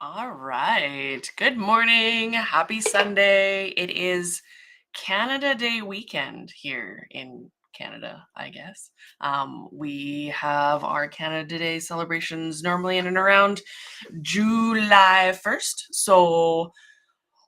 All right. Good morning. Happy Sunday. It is Canada Day weekend here in Canada, I guess. We have our Canada Day celebrations normally in and around July 1st. So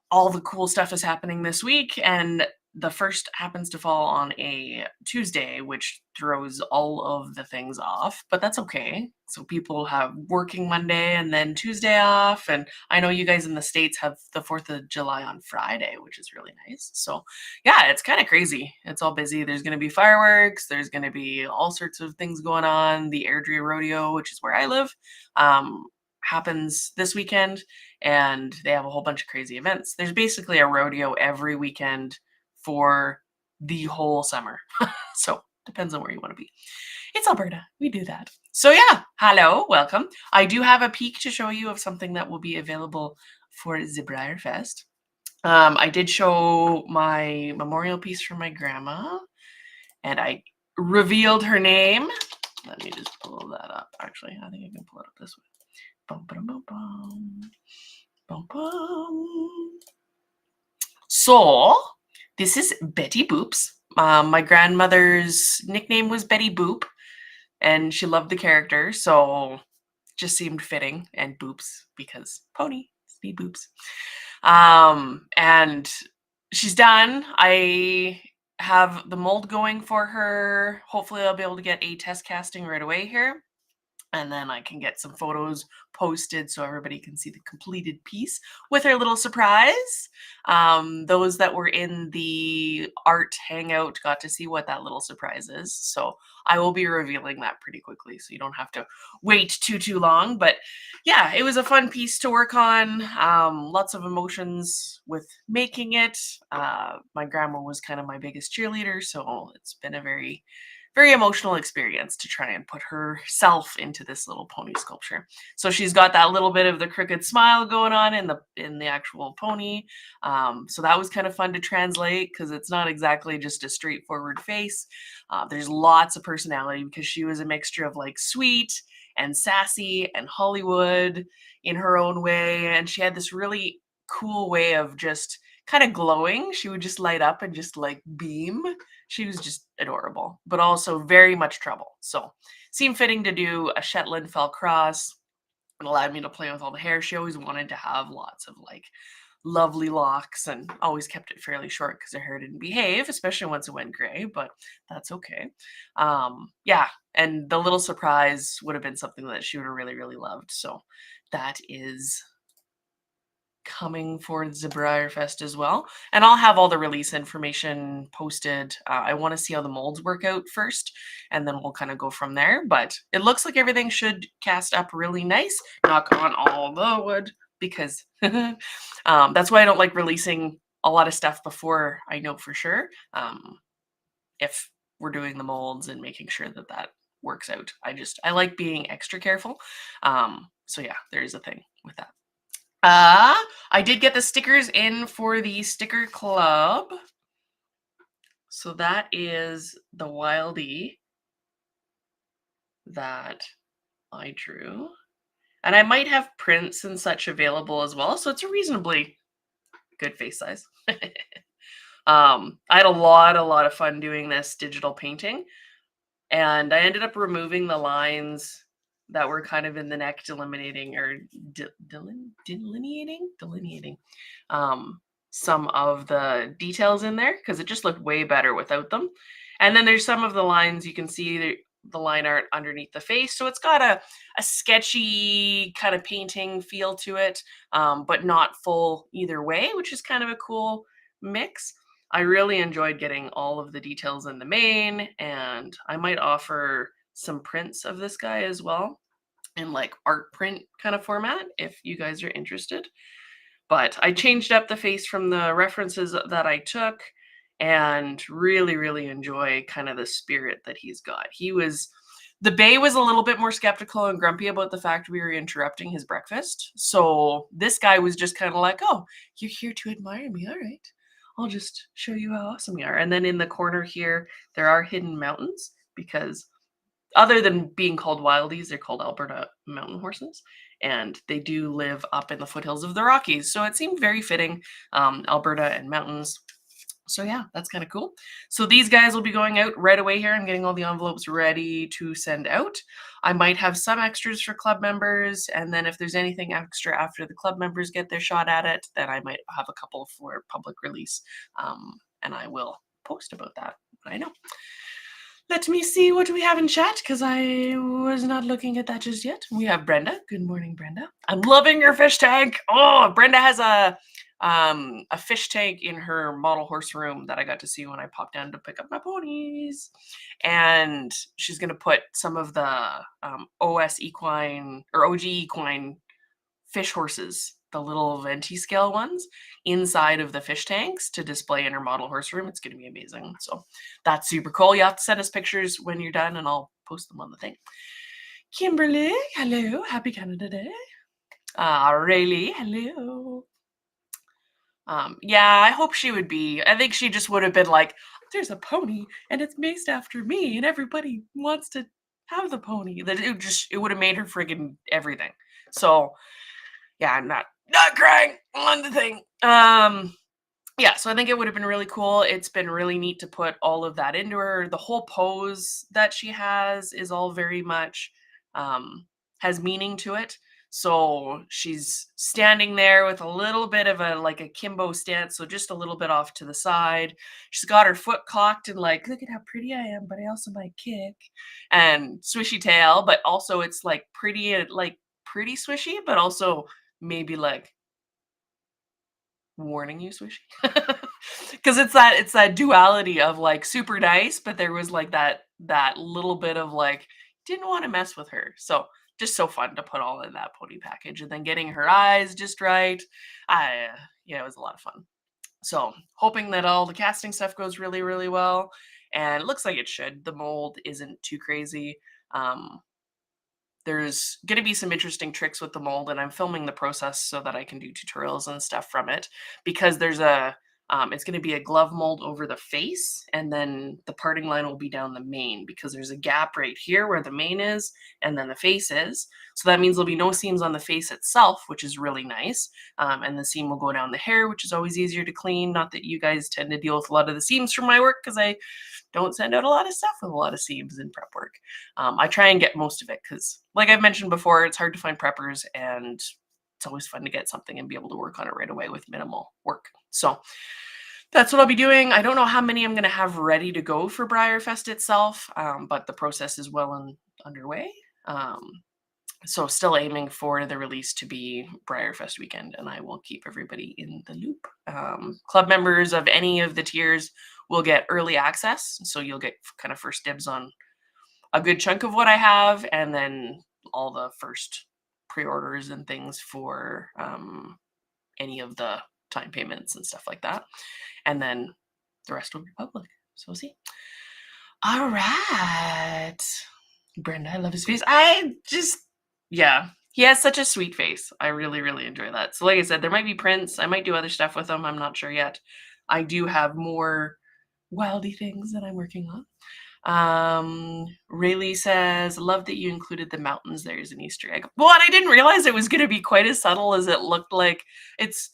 all the cool stuff is happening this week, and the first happens to fall on a Tuesday, which throws all of the things off, but that's okay. So people have working Monday and then Tuesday off, and I know you guys in the States have the 4th of July on Friday, which is really nice. So yeah, it's kind of crazy. It's all busy. There's going to be fireworks, there's going to be all sorts of things going on. The Airdrie Rodeo, which is where I live, happens this weekend, and they have a whole bunch of crazy events. There's basically a rodeo every weekend for the whole summer. So depends on where you want to be. It's Alberta. We do that. So yeah, hello, welcome. I do have a peek to show you of something that will be available for the Briar Fest. I did show my memorial piece for my grandma, and I revealed her name. Let me just pull that up. Actually, I think I can pull it up this way. Bum, bum, bum, bum. Bum, bum. So, this is Betty Boops. My grandmother's nickname was Betty Boop, and she loved the character, so just seemed fitting. And Boops because pony, speed Boops. And she's done. I have the mold going for her. Hopefully, I'll be able to get a test casting right away here, and then I can get some photos posted so everybody can see the completed piece with her little surprise. Those that were in the art hangout got to see what that little surprise is. So I will be revealing that pretty quickly, so you don't have to wait too long. But yeah, it was a fun piece to work on. Lots of emotions with making it. My grandma was kind of my biggest cheerleader, so it's been a very emotional experience to try and put herself into this little pony sculpture. So she's got that little bit of the crooked smile going on in the actual pony. So that was kind of fun to translate because it's not exactly just a straightforward face. There's lots of personality because she was a mixture of like sweet and sassy and Hollywood in her own way. And she had this really cool way of just kind of glowing. She would just light up and just like beam. She was just adorable, but also very much trouble. So seemed fitting to do a Shetland fell cross. It allowed me to play with all the hair. She always wanted to have lots of like lovely locks, and always kept it fairly short because her hair didn't behave, especially once it went gray, but that's okay. Yeah, and the little surprise would have been something that she would have really loved. So that is coming for the Briar Fest as well. And I'll have all the release information posted. I want to see how the molds work out first, and then we'll kind of go from there. But it looks like everything should cast up really nice. Knock on all the wood, because that's why I don't like releasing a lot of stuff before I know for sure if we're doing the molds and making sure that that works out. I like being extra careful. So yeah, there is a thing with that. I did get the stickers in for the sticker club. So that is the Wildie that I drew. And I might have prints and such available as well. So it's a reasonably good face size. I had a lot of fun doing this digital painting. And I ended up removing the lines that were kind of in the neck, delineating some of the details in there because it just looked way better without them. And then there's some of the lines you can see the line art underneath the face. So it's got a sketchy kind of painting feel to it, but not full either way, which is kind of a cool mix. I really enjoyed getting all of the details in the mane, and I might offer some prints of this guy as well in like art print kind of format if you guys are interested. But I changed up the face from the references that I took, and really enjoy kind of the spirit that he's got. The Bay was a little bit more skeptical and grumpy about the fact we were interrupting his breakfast. So this guy was just kind of like, oh, you're here to admire me. All right. I'll just show you how awesome we are. And then in the corner here, there are hidden mountains because other than being called wildies, they're called Alberta mountain horses, and they do live up in the foothills of the Rockies. So it seemed very fitting, Alberta and mountains. So yeah, that's kind of cool. So these guys will be going out right away here. I'm getting all the envelopes ready to send out. I might have some extras for club members, and then if there's anything extra after the club members get their shot at it, then I might have a couple for public release, and I will post about that. I know. Let me see what we have in chat because I was not looking at that just yet. We have Brenda. Good morning, Brenda. I'm loving your fish tank. Oh, Brenda has a fish tank in her model horse room that I got to see when I popped down to pick up my ponies. And she's going to put some of the OS equine or OG equine fish horses, the little venti scale ones, inside of the fish tanks to display in her model horse room. It's going to be amazing. So that's super cool. You have to send us pictures when you're done and I'll post them on the thing. Kimberly, hello. Happy Canada Day. Rayleigh, hello. Yeah, I hope she would be. I think she just would have been like, there's a pony and it's based after me and everybody wants to have the pony. That it would have made her friggin' everything. So yeah, I'm not crying on the thing. Yeah, so I think it would have been really cool. It's been really neat to put all of that into her. The whole pose that she has is all very much has meaning to it. So she's standing there with a little bit of a like a kimbo stance, so just a little bit off to the side. She's got her foot cocked and like, look at how pretty I am, but I also might kick. And swishy tail, but also it's like pretty pretty swishy, but also maybe like warning you swishy. Because it's that duality of like super nice, but there was like that little bit of like didn't want to mess with her. So just so fun to put all in that pony package, and then getting her eyes just right. Yeah, it was a lot of fun. So hoping that all the casting stuff goes really, really well, and it looks like it should. The mold isn't too crazy. There's going to be some interesting tricks with the mold, and I'm filming the process so that I can do tutorials and stuff from it, because there's it's going to be a glove mold over the face, and then the parting line will be down the mane, because there's a gap right here where the mane is and then the face is. So that means there'll be no seams on the face itself, which is really nice. And the seam will go down the hair, which is always easier to clean. Not that you guys tend to deal with a lot of the seams from my work, because I don't send out a lot of stuff with a lot of seams in prep work. I try and get most of it because, like I've mentioned before, it's hard to find preppers, and it's always fun to get something and be able to work on it right away with minimal work. So that's what I'll be doing. I don't know how many I'm going to have ready to go for Briarfest itself, but the process is well underway. So still aiming for the release to be Briarfest weekend, and I will keep everybody in the loop. Club members of any of the tiers will get early access, so you'll get kind of first dibs on a good chunk of what I have, and then all the first pre-orders and things for any of the time payments and stuff like that. And then the rest will be public. So we'll see. All right. Brenda, I love his face. Yeah, he has such a sweet face. I really, really enjoy that. So like I said, there might be prints. I might do other stuff with them. I'm not sure yet. I do have more wildy things that I'm working on. Rayleigh says, love that you included the mountains there as an Easter egg. Well, and I didn't realize it was going to be quite as subtle as it looked like. It's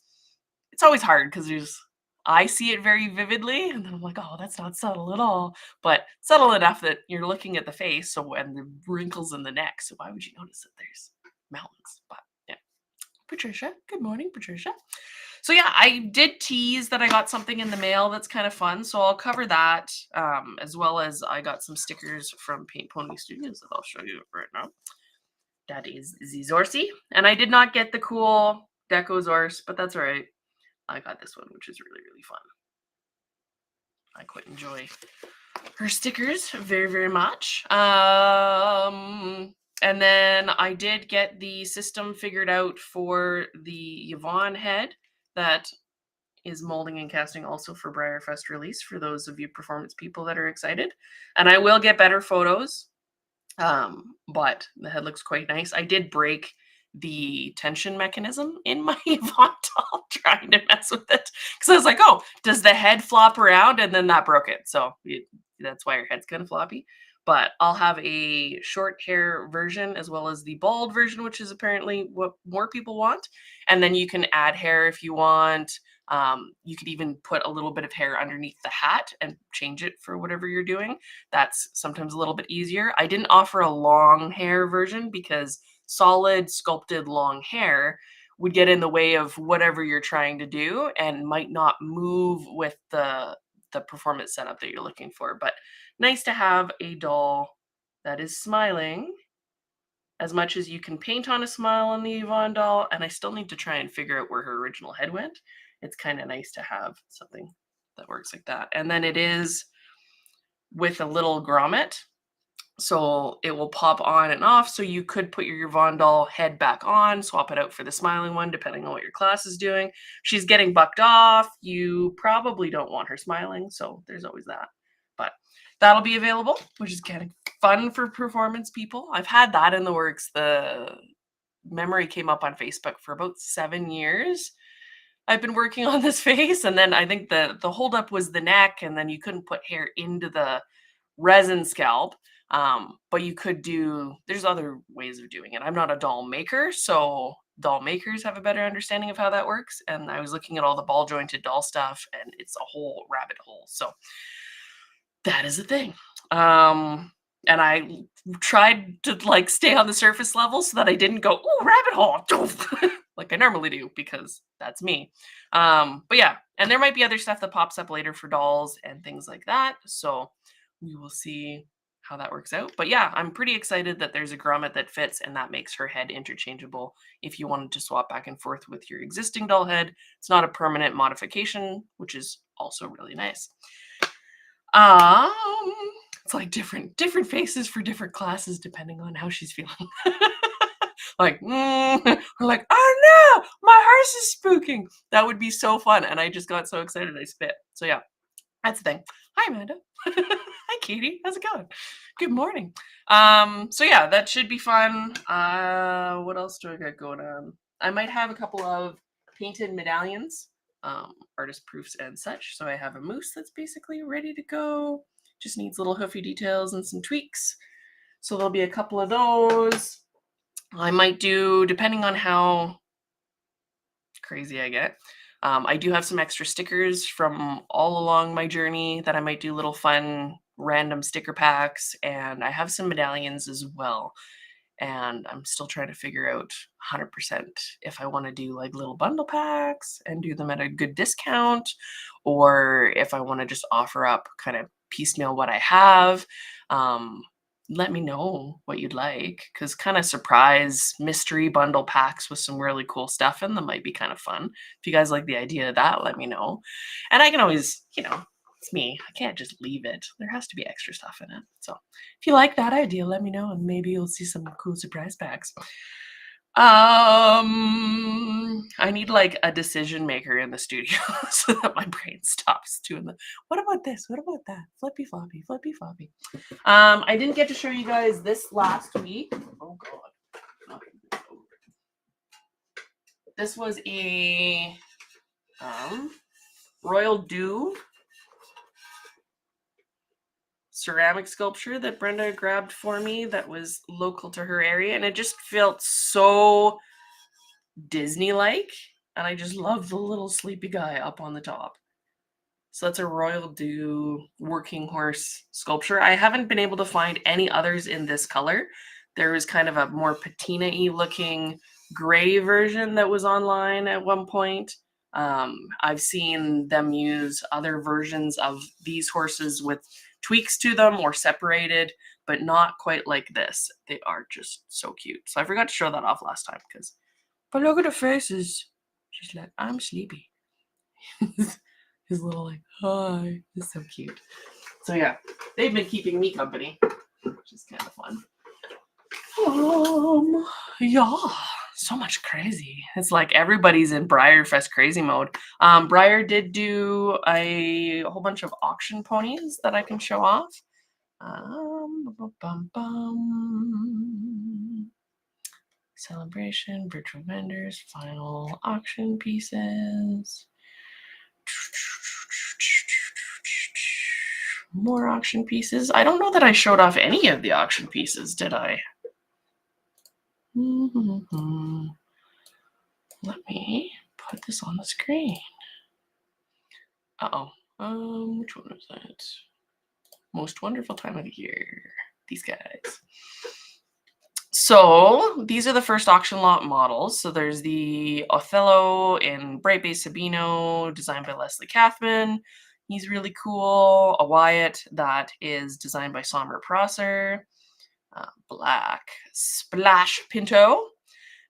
always hard because I see it very vividly, and then I'm like, oh, that's not subtle at all. But subtle enough that you're looking at the face, and the wrinkles in the neck. So why would you notice that there's mountains? But yeah. Patricia, good morning, Patricia. So yeah, I did tease that I got something in the mail that's kind of fun. So I'll cover that, as well as I got some stickers from Paint Pony Studios that I'll show you right now. That is the Zorcy. And I did not get the cool Deco Zorse, but that's all right. I got this one, which is really, really fun. I quite enjoy her stickers very, very much. And then I did get the system figured out for the Yvonne head that is molding and casting also for Briarfest release, for those of you performance people that are excited. And I will get better photos, but the head looks quite nice. I did break the tension mechanism in my Yvonne doll trying to mess with it, because I was like, oh, does the head flop around? And then that broke it. So that's why her head's kind of floppy. but I'll have a short hair version as well as the bald version, which is apparently what more people want. And then you can add hair if you want. You could even put a little bit of hair underneath the hat and change it for whatever you're doing. That's sometimes a little bit easier. I didn't offer a long hair version because solid sculpted long hair would get in the way of whatever you're trying to do and might not move with the performance setup that you're looking for. But nice to have a doll that is smiling as much as you can paint on a smile on the Yvonne doll. And I still need to try and figure out where her original head went. It's kind of nice to have something that works like that. And then it is with a little grommet. So it will pop on and off. So you could put your Yvonne doll head back on, swap it out for the smiling one, depending on what your class is doing. She's getting bucked off. You probably don't want her smiling. So there's always that. But that'll be available, which is kind of fun for performance people. I've had that in the works. The memory came up on Facebook for about 7 years. I've been working on this face, and then I think the holdup was the neck, and then you couldn't put hair into the resin scalp. But you could do, there's other ways of doing it. I'm not a doll maker, so doll makers have a better understanding of how that works. And I was looking at all the ball jointed doll stuff, and it's a whole rabbit hole. So that is a thing. And I tried to like stay on the surface level so that I didn't go, oh, rabbit hole, like I normally do, because that's me. But yeah, and there might be other stuff that pops up later for dolls and things like that. So we will see how that works out. But yeah, I'm pretty excited that there's a grommet that fits and that makes her head interchangeable if you wanted to swap back and forth with your existing doll head. It's not a permanent modification, which is also really nice. It's like different faces for different classes depending on how she's feeling. Like, or like, oh no, my horse is spooking. That would be so fun. And I just got so excited I spit. So yeah, that's the thing. Hi, Amanda. Hi, Katie. How's it going? Good morning. So yeah, that should be fun. What else do I got going on? I might have a couple of painted medallions, artist proofs and such. So I have a moose that's basically ready to go. Just needs little hoofy details and some tweaks. So there'll be a couple of those. I might do, depending on how crazy I get. I do have some extra stickers from all along my journey that I might do little fun random sticker packs, and I have some medallions as well. And I'm still trying to figure out 100% if I want to do like little bundle packs and do them at a good discount, or if I want to just offer up kind of piecemeal what I have. Let me know what you'd like, because kind of surprise mystery bundle packs with some really cool stuff in them might be kind of fun. If you guys like the idea of that, let me know. And I can always, it's me. I can't just leave it. There has to be extra stuff in it. So if you like that idea, let me know and maybe you'll see some cool surprise packs. I need like a decision maker in the studio so that my brain stops doing the what about this? What about that? Flippy floppy, flippy floppy. I didn't get to show you guys this last week. Oh god. This was a Royal Dew ceramic sculpture that Brenda grabbed for me that was local to her area, and it just felt so Disney-like, and I just love the little sleepy guy up on the top. So that's a Royal Dew working horse sculpture. I haven't been able to find any others in this color. There was kind of a more patina-y looking gray version that was online at one point. I've seen them use other versions of these horses with tweaks to them or separated, but not quite like this. They are just so cute. So I forgot to show that off last time but look at the faces. She's like, I'm sleepy. His little like, hi. It's so cute. So yeah, they've been keeping me company, which is kind of fun. Yeah, so much crazy. It's like everybody's in Breyerfest crazy mode. Breyer did do a whole bunch of auction ponies that I can show off. Celebration, virtual vendors, final auction pieces. More auction pieces. I don't know that I showed off any of the auction pieces, did I? Let me put this on the screen. Uh-oh. Which one was that? Most wonderful time of the year. These guys. So these are the first auction lot models. So there's the Othello in Bright Bay Sabino, designed by Leslie Kathman. He's really cool. A Wyatt that is designed by Sommer Prosser. Black Splash Pinto.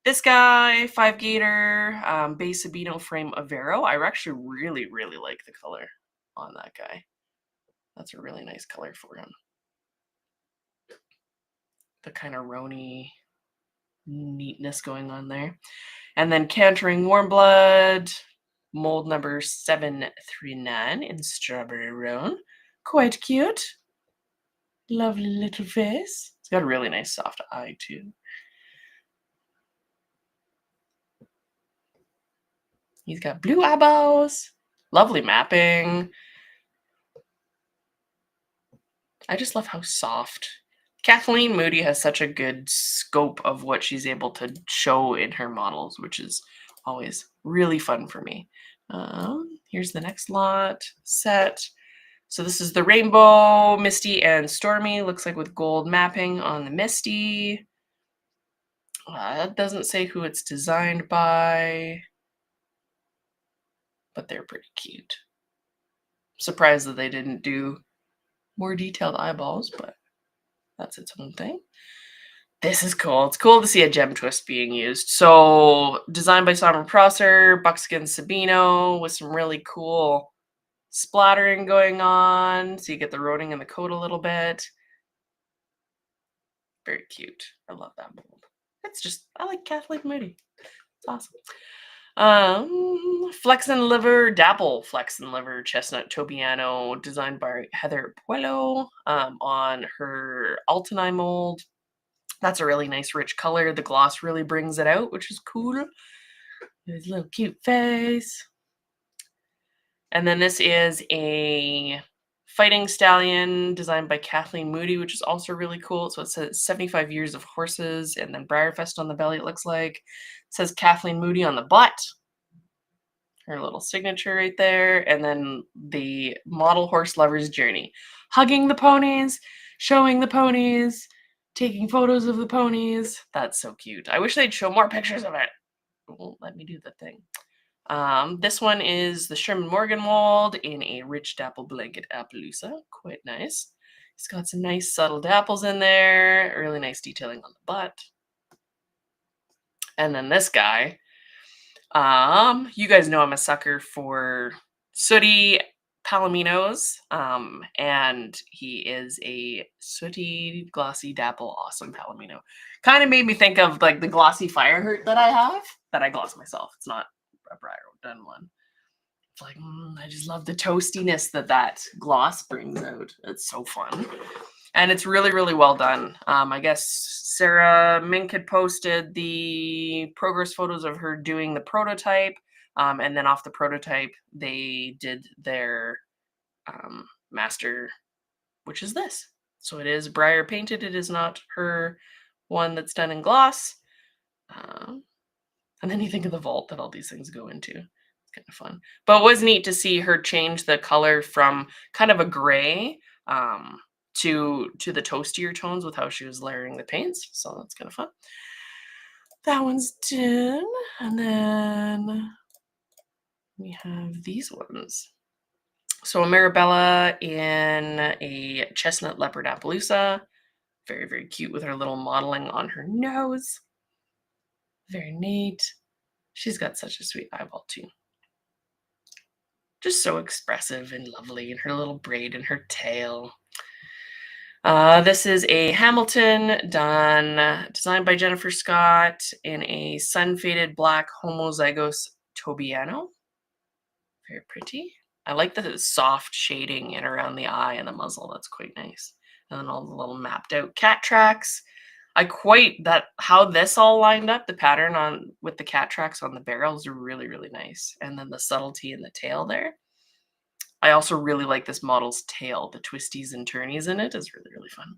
This guy, 5 Gator, Bay Sabino frame Avero. I actually really, really like the color on that guy. That's a really nice color for him. The kind of Rony neatness going on there. And then Cantering Warm Blood, mold number 739 in Strawberry Roan. Quite cute. Lovely little face. It's got a really nice soft eye too. He's got blue eyeballs. Lovely mapping. I just love how soft. Kathleen Moody has such a good scope of what she's able to show in her models, which is always really fun for me. Here's the next lot set. So this is the Rainbow, Misty, and Stormy. Looks like with gold mapping on the Misty. It doesn't say who it's designed by, but they're pretty cute. Surprised that they didn't do more detailed eyeballs, but that's its own thing. This is cool. It's cool to see a gem twist being used. So designed by Sommer Prosser, Buckskin Sabino, with some really cool splattering going on. So you get the roading in the coat a little bit. Very cute. I love that mold. It's just, I like Kathleen Moody. It's awesome. Flex and Liver, Dapple Flex and Liver Chestnut Tobiano, designed by Heather Puello on her Altenai mold. That's a really nice rich color. The gloss really brings it out, which is cool. His little cute face. And then this is a Fighting Stallion designed by Kathleen Moody, which is also really cool. So it says 75 years of horses and then Briarfest on the belly, it looks like. It says Kathleen Moody on the butt. Her little signature right there. And then the model horse lover's journey. Hugging the ponies, showing the ponies, taking photos of the ponies. That's so cute. I wish they'd show more pictures of it. It won't let me do the thing. This one is the Sherman Morgan mold in a rich dapple blanket Appaloosa. Quite nice. It's got some nice subtle dapples in there. Really nice detailing on the butt. And then this guy. You guys know I'm a sucker for sooty palominos. And he is a sooty, glossy, dapple, awesome palomino. Kind of made me think of like the glossy Firehurt that I have, that I gloss myself. It's not a Briar done one. It's like, I just love the toastiness that gloss brings out. It's so fun. And it's really, really well done. I guess Sarah Mink had posted the progress photos of her doing the prototype. And then off the prototype, they did their master, which is this. So it is Briar painted. It is not her one that's done in gloss. And then you think of the vault that all these things go into. It's kind of fun. But it was neat to see her change the color from kind of a gray to the toastier tones with how she was layering the paints. So that's kind of fun. That one's done. And then we have these ones. So a Marabella in a chestnut leopard Appaloosa. Very, very cute with her little modeling on her nose. Very neat. She's got such a sweet eyeball too. Just so expressive and lovely, and her little braid and her tail. This is a Hamilton designed by Jennifer Scott in a sun-faded black homozygous Tobiano. Very pretty. I like the soft shading in around the eye and the muzzle. That's quite nice. And then all the little mapped out cat tracks. How this all lined up, the pattern on with the cat tracks on the barrels are really, really nice. And then the subtlety in the tail there. I also really like this model's tail. The twisties and turnies in it is really, really fun.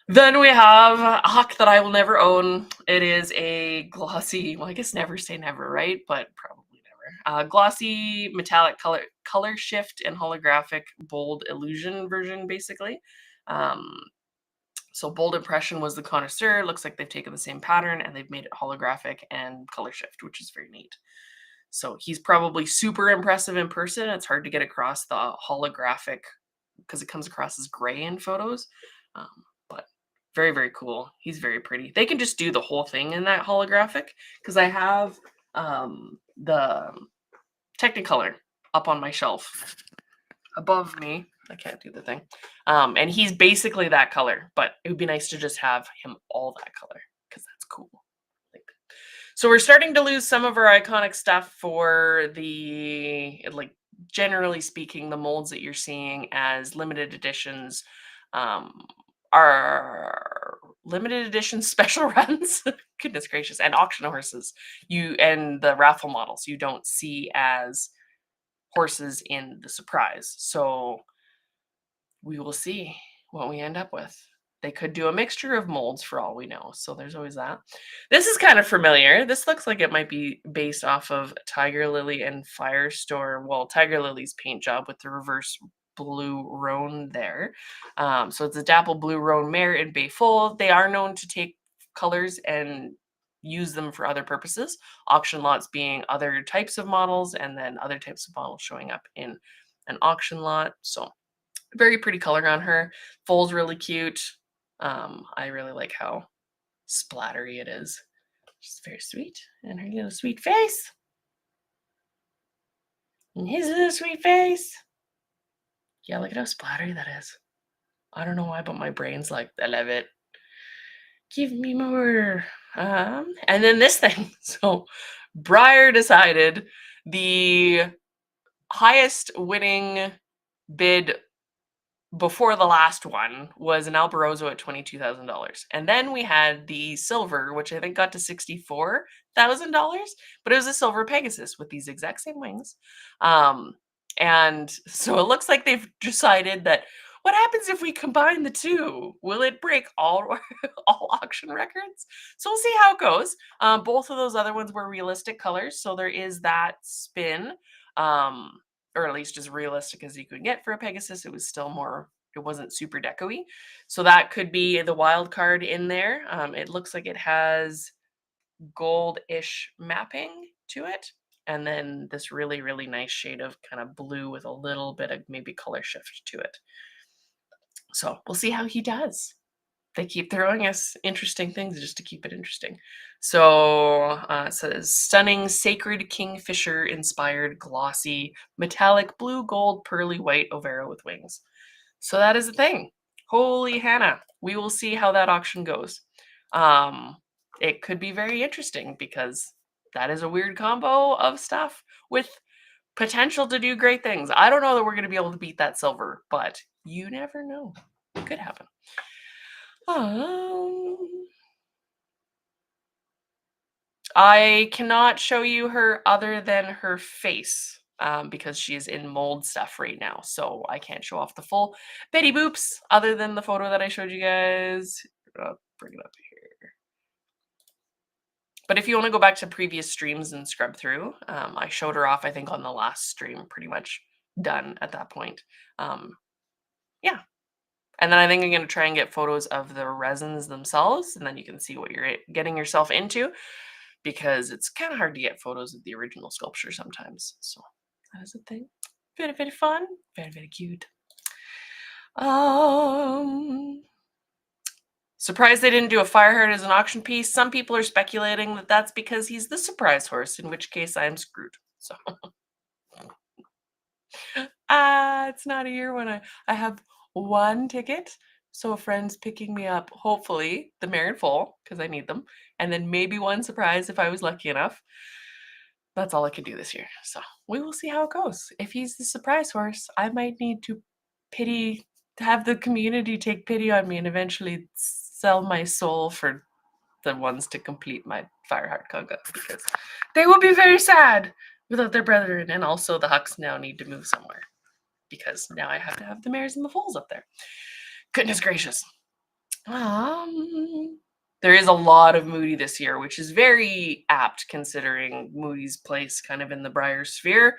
Then we have a Huck that I will never own. It is a glossy, well, I guess never say never, right? But probably never. Glossy metallic color shift and holographic bold illusion version, basically. Um, so bold impression was the connoisseur. Looks like they've taken the same pattern and they've made it holographic and color shift, which is very neat. So he's probably super impressive in person. It's hard to get across the holographic because it comes across as gray in photos. But very, very cool. He's very pretty. They can just do the whole thing in that holographic because I have the Technicolor up on my shelf above me. I can't do the thing. And he's basically that color, but it would be nice to just have him all that color because that's cool. So we're starting to lose some of our iconic stuff for the, like, generally speaking, the molds that you're seeing as limited editions are limited edition special runs. Goodness gracious. And auction horses. And the raffle models you don't see as horses in the surprise. So we will see what we end up with. They could do a mixture of molds for all we know. So there's always that. This is kind of familiar. This looks like it might be based off of Tiger Lily and Firestore. Well, Tiger Lily's paint job with the reverse blue roan there. So it's a dapple blue roan mare in bay full. They are known to take colors and use them for other purposes. Auction lots being other types of models, and then other types of models showing up in an auction lot. So very pretty color on her. Foal's really cute. I really like how splattery it is. She's very sweet. And her little sweet face. And his little sweet face. Yeah, look at how splattery that is. I don't know why, but my brain's like, I love it. Give me more. And then this thing. So Breyer decided the highest winning bid before the last one was an Albarozo at $22,000. And then we had the silver, which I think got to $64,000, but it was a silver Pegasus with these exact same wings. And so it looks like they've decided that what happens if we combine the two? Will it break all auction records? So we'll see how it goes. Both of those other ones were realistic colors, so there is that spin. Or at least as realistic as you could get for a Pegasus. It was still more, it wasn't super deco-y. So that could be the wild card in there. It looks like it has gold-ish mapping to it. And then this really, really nice shade of kind of blue with a little bit of maybe color shift to it. So we'll see how he does. They keep throwing us interesting things just to keep it interesting. So it says stunning sacred kingfisher inspired glossy metallic blue gold pearly white Overa with wings. So that is the thing. Holy Hannah. We will see how that auction goes. It could be very interesting because that is a weird combo of stuff with potential to do great things. I don't know that we're going to be able to beat that silver, but you never know. It could happen. I cannot show you her other than her face because she is in mold stuff right now. So I can't show off the full Betty Boops other than the photo that I showed you guys. I'll bring it up here. But if you want to go back to previous streams and scrub through, I showed her off, I think, on the last stream, pretty much done at that point. Yeah. And then I think I'm going to try and get photos of the resins themselves, and then you can see what you're getting yourself into, because it's kind of hard to get photos of the original sculpture sometimes. So that is a thing. Very, very fun. Very, very cute. Surprised they didn't do a Fireheart as an auction piece. Some people are speculating that that's because he's the surprise horse, in which case I'm screwed. So it's not a year when I have one ticket. So a friend's picking me up, hopefully, the mare and foal, because I need them. And then maybe one surprise if I was lucky enough. That's all I can do this year. So we will see how it goes. If he's the surprise horse, I might need to have the community take pity on me and eventually sell my soul for the ones to complete my Fireheart conga, because they will be very sad. without their brethren, and also the Hucks now need to move somewhere because now I have to have the mares and the foals up there. Goodness gracious. Um, there is a lot of Moody this year, which is very apt considering Moody's place kind of in the Briar sphere.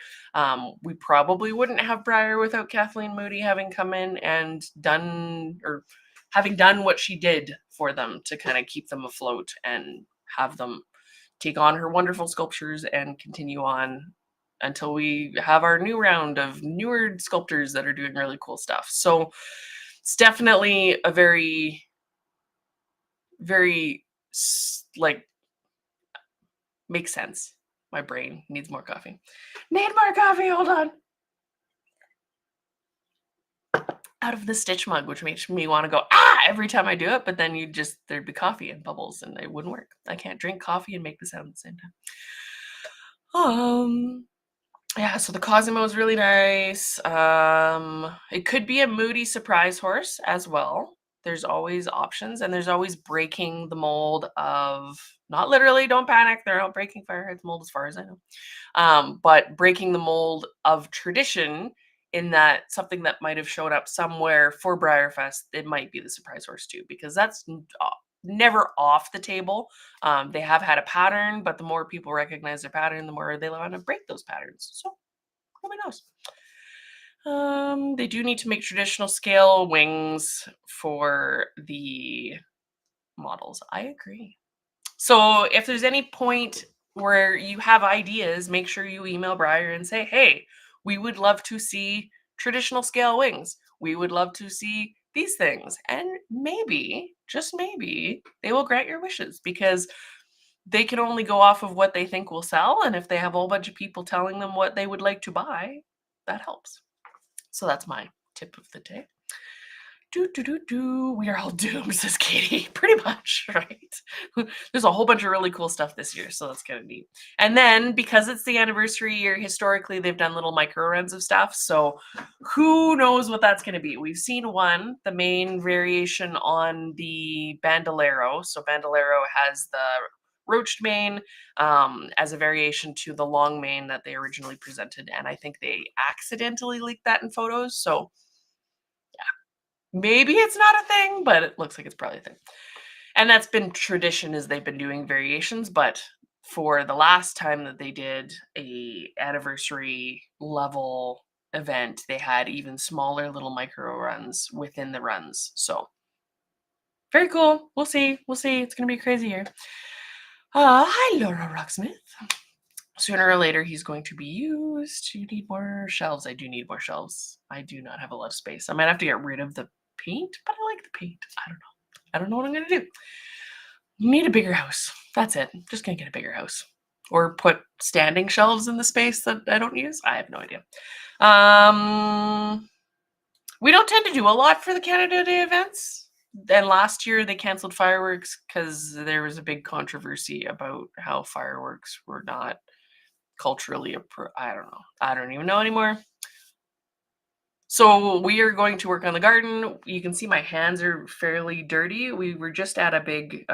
We probably wouldn't have Briar without Kathleen Moody having come in and done, or having done what she did for them to kind of keep them afloat and have them take on her wonderful sculptures and continue on until we have our new round of newer sculptors that are doing really cool stuff. So it's definitely a very like, makes sense. My brain needs more coffee. Need more coffee. Hold on. Out of the Stitch mug, which makes me want to go every time I do it, but then there'd be coffee and bubbles and it wouldn't work. I can't drink coffee and make the sound at the same time. Yeah, so the Cosimo is really nice. It could be a Moody surprise horse as well. There's always options, and there's always breaking the mold of, not literally, don't panic, they're not breaking Fireheart's mold as far as I know. But breaking the mold of tradition, in that something that might have showed up somewhere for Briarfest, it might be the surprise horse too, because that's never off the table. They have had a pattern, but the more people recognize their pattern, the more they want to break those patterns. So nobody knows. They do need to make traditional scale wings for the models. I agree. So if there's any point where you have ideas, make sure you email Briar and say, hey, we would love to see traditional scale wings. We would love to see these things. And maybe, just maybe, they will grant your wishes, because they can only go off of what they think will sell. And if they have a whole bunch of people telling them what they would like to buy, that helps. So that's my tip of the day. We are all doomed, says Katie. Pretty much, right? There's a whole bunch of really cool stuff this year, so that's kind of neat. And then, because it's the anniversary year, historically they've done little micro runs of stuff. So who knows what that's going to be? We've seen one, the main variation on the Bandolero. So Bandolero has the roached mane as a variation to the long mane that they originally presented, and I think they accidentally leaked that in photos. So maybe it's not a thing, but it looks like it's probably a thing. And that's been tradition, is they've been doing variations, but for the last time that they did a anniversary level event, they had even smaller little micro runs within the runs. So very cool. We'll see. We'll see. It's gonna be a crazy year. Hi, Laura Rocksmith. Sooner or later, he's going to be used. You need more shelves. I do need more shelves. I do not have a lot of space. I might have to get rid of the paint, but I like the paint. I don't know. I don't know what I'm going to do. Need a bigger house. That's it. I'm just going to get a bigger house. Or put standing shelves in the space that I don't use. I have no idea. We don't tend to do a lot for the Canada Day events. And last year they canceled fireworks because there was a big controversy about how fireworks were not culturally I don't know. I don't even know anymore. So we are going to work on the garden. You can see my hands are fairly dirty. We were just at a big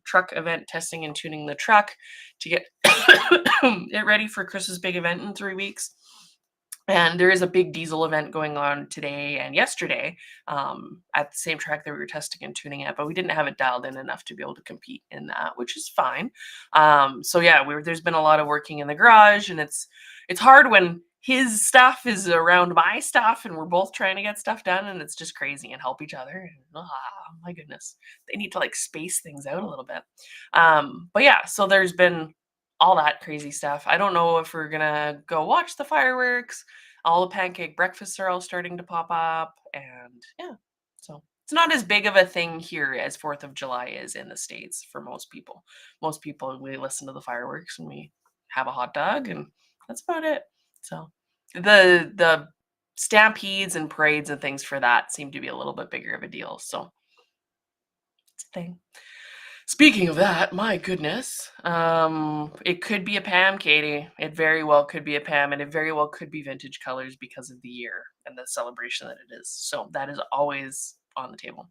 truck event, testing and tuning the truck to get it ready for Chris's big event in 3 weeks. And there is a big diesel event going on today and yesterday at the same track that we were testing and tuning at, but we didn't have it dialed in enough to be able to compete in that, which is fine. So yeah, there's been a lot of working in the garage, and it's hard when his stuff is around my stuff and we're both trying to get stuff done, and it's just crazy and help each other. My goodness, they need to like space things out a little bit. But yeah, so there's been all that crazy stuff. I don't know if we're gonna go watch the fireworks. All the pancake breakfasts are all starting to pop up, and yeah, so it's not as big of a thing here as 4th of July is in the States for most people. Most people, we listen to the fireworks and we have a hot dog, and that's about it. So the stampedes and parades and things for that seem to be a little bit bigger of a deal. So it's a thing. Speaking of that, my goodness, it could be a Pam, Katie. It very well could be a Pam, and it very well could be vintage colors because of the year and the celebration that it is. So that is always on the table.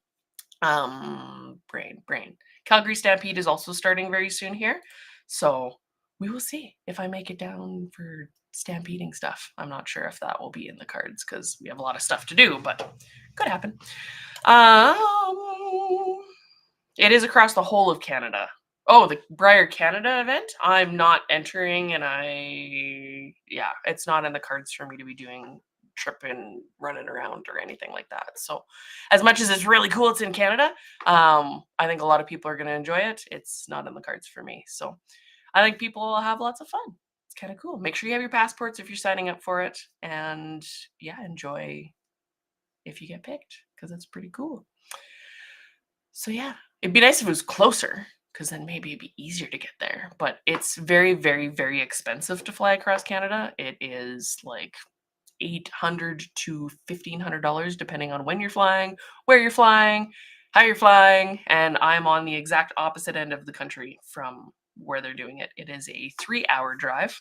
Brain. Calgary Stampede is also starting very soon here. So we will see if I make it down for stampeding stuff. I'm not sure if that will be in the cards because we have a lot of stuff to do, but could happen. Um, it is across the whole of Canada. Oh, the Briar Canada event? I'm not entering, and yeah, it's not in the cards for me to be doing tripping, running around, or anything like that. So, as much as it's really cool, it's in Canada. I think a lot of people are going to enjoy it. It's not in the cards for me. So, I think people will have lots of fun. It's kind of cool. Make sure you have your passports if you're signing up for it, and yeah, enjoy if you get picked because it's pretty cool. So yeah, it'd be nice if it was closer because then maybe it'd be easier to get there. But it's very, very, very expensive to fly across Canada. It is like $800 to $1,500 depending on when you're flying, where you're flying, how you're flying, and I'm on the exact opposite end of the country from where they're doing it. It is a 3-hour drive.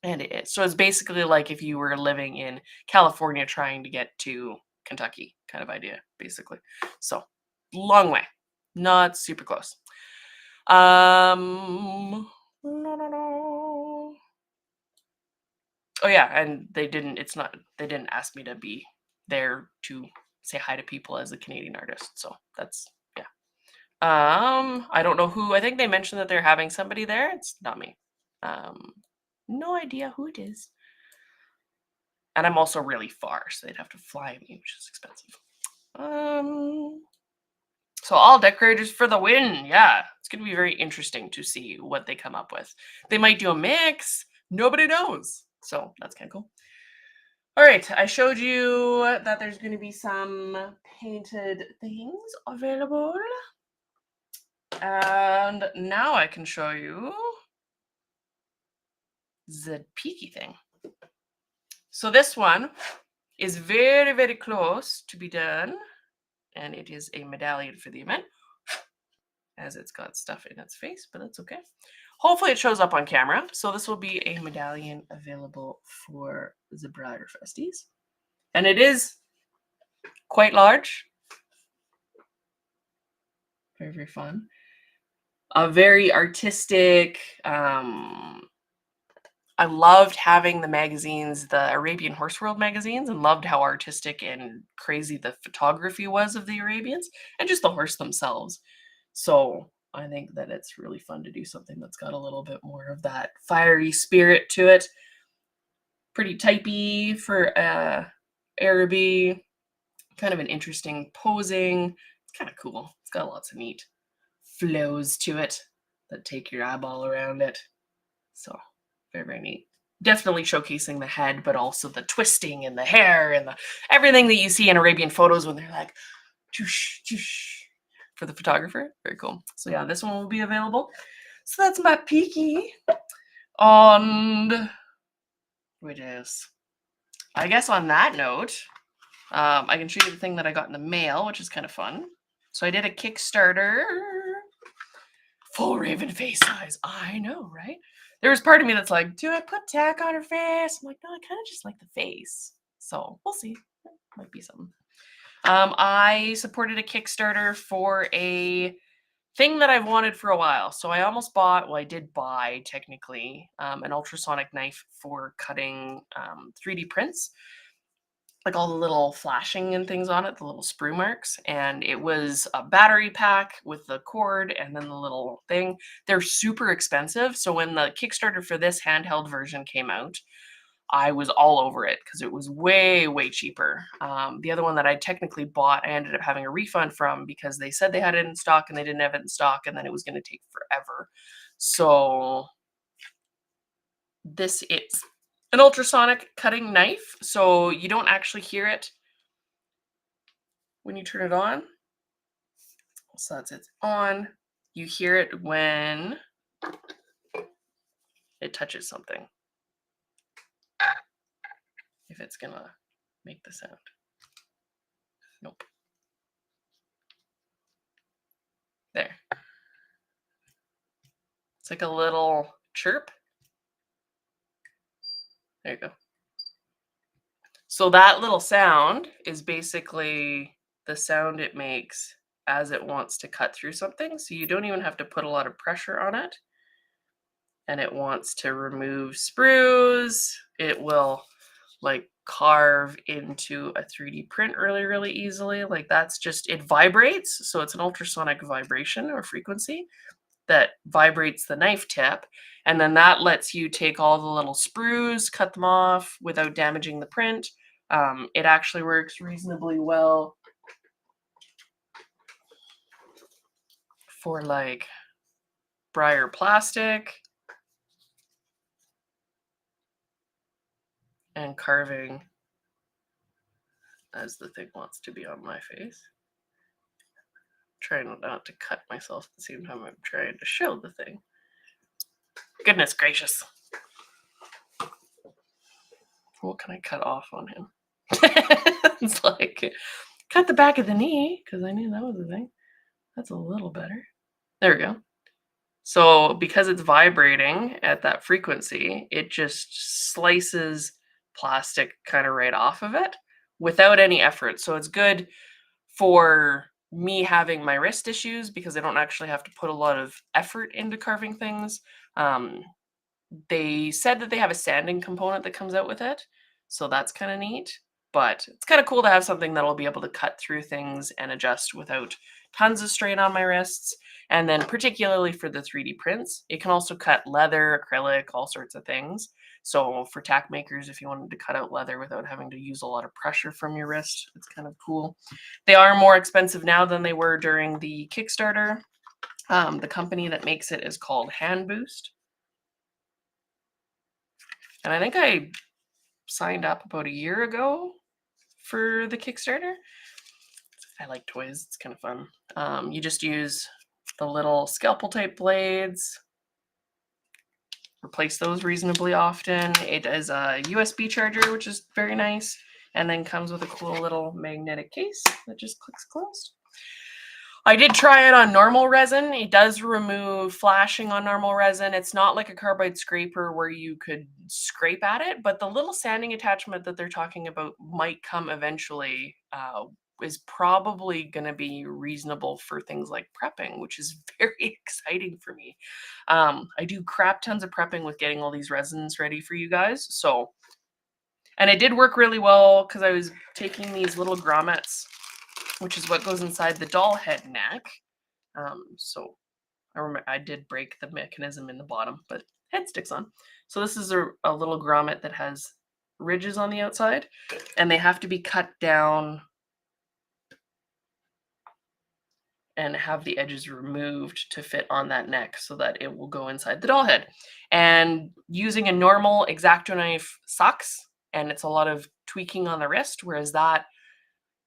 And so it's basically like if you were living in California trying to get to Kentucky kind of idea, basically. So long way, not super close. Oh yeah, and they didn't ask me to be there to say hi to people as a Canadian artist. So that's yeah. I don't know who. I think they mentioned that they're having somebody there. It's not me. No idea who it is. And I'm also really far, so they'd have to fly me, which is expensive. So all decorators for the win. Yeah, it's going to be very interesting to see what they come up with. They might do a mix. Nobody knows. So that's kind of cool. All right, I showed you that there's going to be some painted things available. And now I can show you the peaky thing. So this one is very, very close to be done. And it is a medallion for the event, as it's got stuff in its face, but that's okay. Hopefully it shows up on camera. So this will be a medallion available for the Briar Festies. And it is quite large. Very, very fun. A very artistic, I loved having the magazines, the Arabian Horse World magazines, and loved how artistic and crazy the photography was of the Arabians and just the horse themselves. So I think that it's really fun to do something that's got a little bit more of that fiery spirit to it. Pretty typey for Araby. Kind of an interesting posing. It's kind of cool. It's got lots of neat flows to it that take your eyeball around it. So very, very neat. Definitely showcasing the head, but also the twisting and the hair and everything that you see in Arabian photos when they're like, choosh, choosh, for the photographer. Very cool. So yeah, this one will be available. So that's my peeky on, which is, I guess on that note, I can show you the thing that I got in the mail, which is kind of fun. So I did a Kickstarter. Full Raven face size. I know, right? There was part of me that's like, do I put tack on her face? I'm like, no, I kind of just like the face. So we'll see. Might be something. I supported a Kickstarter for a thing that I've wanted for a while. So I almost bought, well, I did buy technically, an ultrasonic knife for cutting 3D prints, like all the little flashing and things on it, the little sprue marks. And it was a battery pack with the cord and then the little thing. They're super expensive. So when the Kickstarter for this handheld version came out, I was all over it because it was way, way cheaper. The other one that I technically bought, I ended up having a refund from because they said they had it in stock and they didn't have it in stock, and then it was going to take forever. So this is an ultrasonic cutting knife, so you don't actually hear it when you turn it on. So it's on. You hear it when it touches something. If it's gonna make the sound. Nope. There. It's like a little chirp. There you go. So that little sound is basically the sound it makes as it wants to cut through something. So you don't even have to put a lot of pressure on it. and it wants to remove sprues, it will like carve into a 3D print really easily. Like that's just, it vibrates. So it's an ultrasonic vibration or frequency that vibrates the knife tip. And then that lets you take all the little sprues, cut them off without damaging the print. It actually works reasonably well for like Briar plastic and carving as the thing wants to be on my face. Trying not to cut myself at the same time I'm trying to show the thing. Goodness gracious. What can I cut off on him? It's like, cut the back of the knee, because I knew that was the thing. That's a little better. There we go. So because it's vibrating at that frequency, it just slices plastic kind of right off of it without any effort. So it's good for me having my wrist issues because I don't actually have to put a lot of effort into carving things. They said that they have a sanding component that comes out with it, so that's kind of neat. But it's kind of cool to have something that'll be able to cut through things and adjust without tons of strain on my wrists. And then particularly for the 3D prints, it can also cut leather, acrylic, all sorts of things. So for tack makers, if you wanted to cut out leather without having to use a lot of pressure from your wrist, it's kind of cool. They are more expensive now than they were during the Kickstarter. The company that makes it is called Hand Boost. And I think I signed up about a year ago for the Kickstarter. I like toys, it's kind of fun. You just use the little scalpel type blades, replace those reasonably often. It is a USB charger, which is very nice, and then comes with a cool little magnetic case that just clicks closed. I did try it on normal resin. It does remove flashing on normal resin. It's not like a carbide scraper where you could scrape at it, but the little sanding attachment that they're talking about might come eventually is probably going to be reasonable for things like prepping, which is very exciting for me. I do crap tons of prepping with getting all these resins ready for you guys. So, and it did work really well because I was taking these little grommets, which is what goes inside the doll head neck. So I remember I did break the mechanism in the bottom, but head sticks on. So this is a little grommet that has ridges on the outside, and they have to be cut down and have the edges removed to fit on that neck so that it will go inside the doll head. And using a normal X-Acto knife sucks, and it's a lot of tweaking on the wrist, whereas that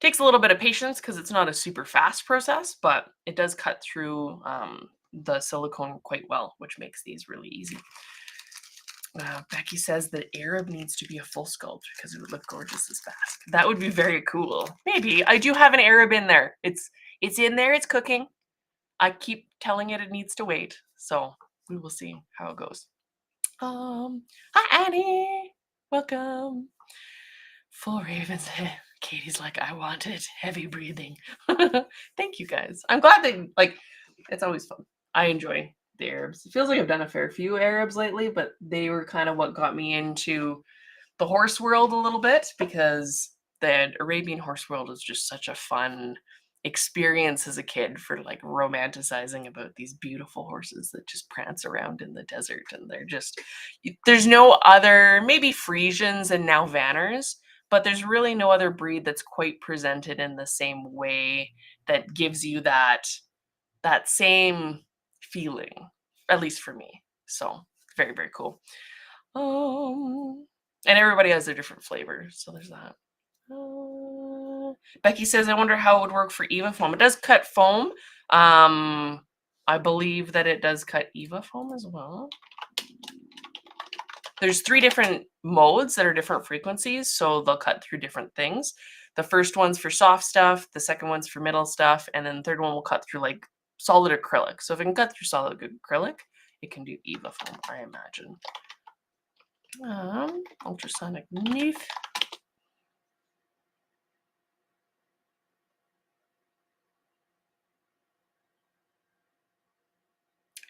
takes a little bit of patience because it's not a super fast process, but it does cut through the silicone quite well, which makes these really easy. Becky says that Arab needs to be a full sculpt because it would look gorgeous as fast. That would be very cool. Maybe. I do have an Arab in there. It's in there. It's cooking. I keep telling it needs to wait. So we will see how it goes. Hi, Annie. Welcome. Full Ravens. Katie's like, I want it. Heavy breathing. Thank you guys. I'm glad that, like, it's always fun. I enjoy the Arabs. It feels like I've done a fair few Arabs lately, but they were kind of what got me into the horse world a little bit because the Arabian horse world is just such a fun experience as a kid for like romanticizing about these beautiful horses that just prance around in the desert. And they're just, there's no other, maybe Friesians and now Vanners, but there's really no other breed that's quite presented in the same way that gives you that same feeling, at least for me. So very, very cool. And everybody has their different flavors, so there's that. Becky says, I wonder how it would work for Eva foam. It does cut foam. I believe that it does cut Eva foam as well. There's 3 different modes that are different frequencies, so they'll cut through different things. The first one's for soft stuff, the second one's for middle stuff, and then the third one will cut through like solid acrylic. So if it can cut through solid acrylic, it can do Eva foam, I imagine. Ultrasonic knife.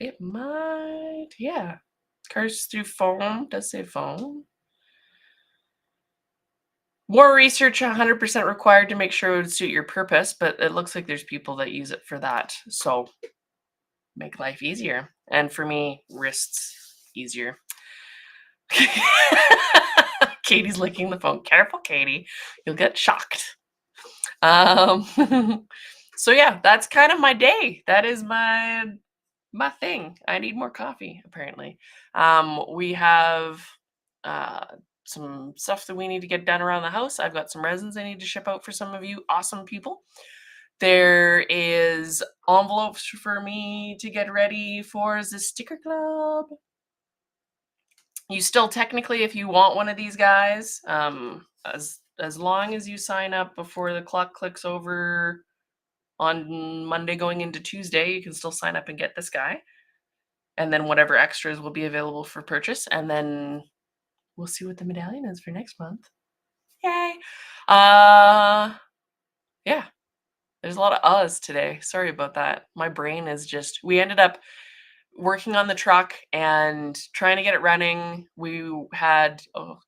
It might, yeah. Cars through phone. Does say phone. More research 100% required to make sure it would suit your purpose, but it looks like there's people that use it for that. So make life easier. And for me, wrists easier. Katie's licking the phone. Careful, Katie. You'll get shocked. So yeah, that's kind of my day. That is my thing. I need more coffee, apparently. We have some stuff that we need to get done around the house. I've got some resins I need to ship out for some of you awesome people. There is envelopes for me to get ready for the sticker club. You still technically, if you want one of these guys, as long as you sign up before the clock clicks over on Monday going into Tuesday, you can still sign up and get this guy. And then whatever extras will be available for purchase. And then we'll see what the medallion is for next month. Yay. Yeah. There's a lot of uhs today. Sorry about that. My brain is just, we ended up working on the truck and trying to get it running.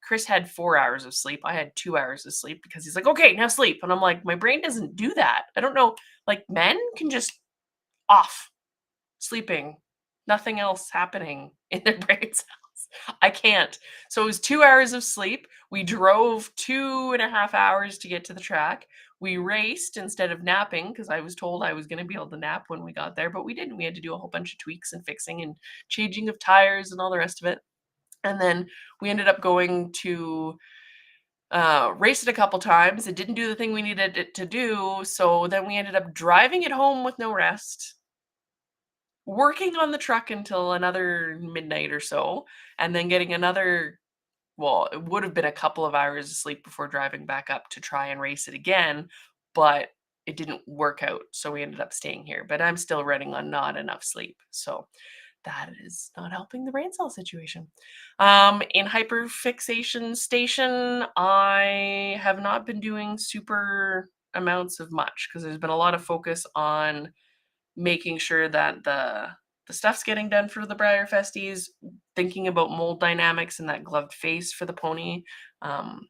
Chris had 4 hours of sleep. I had 2 hours of sleep because he's like, okay, now sleep. And I'm like, my brain doesn't do that. I don't know. Like, men can just off sleeping, nothing else happening in their brains. I can't. So it was 2 hours of sleep. We drove 2.5 hours to get to the track. We raced instead of napping because I was told I was going to be able to nap when we got there, but we didn't. We had to do a whole bunch of tweaks and fixing and changing of tires and all the rest of it. And then we ended up going to race it a couple times. It didn't do the thing we needed it to do. So then we ended up driving it home with no rest, working on the truck until another midnight or so, and then getting another, well, it would have been a couple of hours of sleep before driving back up to try and race it again, but it didn't work out. So we ended up staying here, but I'm still running on not enough sleep. So that is not helping the brain cell situation. In hyperfixation station, I have not been doing super amounts of much because there's been a lot of focus on making sure that the stuff's getting done for the Briar Festies, thinking about mold dynamics and that gloved face for the pony, and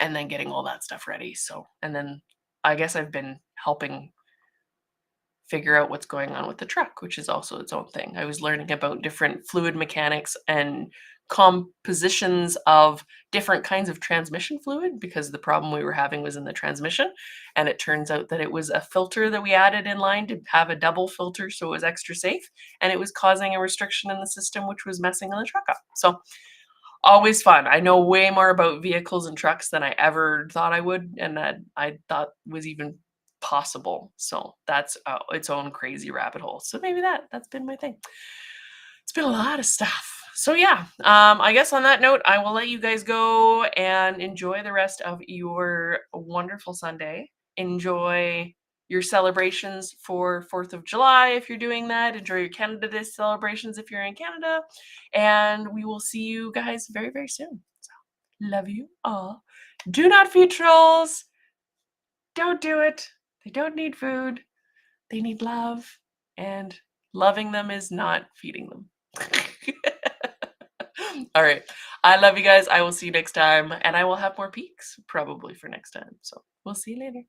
then getting all that stuff ready. So, and then I guess I've been helping figure out what's going on with the truck, which is also its own thing. I was learning about different fluid mechanics and compositions of different kinds of transmission fluid because the problem we were having was in the transmission. And it turns out that it was a filter that we added in line to have a double filter so it was extra safe. And it was causing a restriction in the system, which was messing on the truck up. So always fun. I know way more about vehicles and trucks than I ever thought I would, and that I thought was even possible. So that's its own crazy rabbit hole. So maybe that's been my thing. It's been a lot of stuff. So yeah, I guess on that note, I will let you guys go and enjoy the rest of your wonderful Sunday. Enjoy your celebrations for 4th of July if you're doing that. Enjoy your Canada Day celebrations if you're in Canada. And we will see you guys very, very soon. So, love you all. Do not feed trolls. Don't do it. They don't need food. They need love. And loving them is not feeding them. All right. I love you guys. I will see you next time. And I will have more peaks probably for next time. So we'll see you later.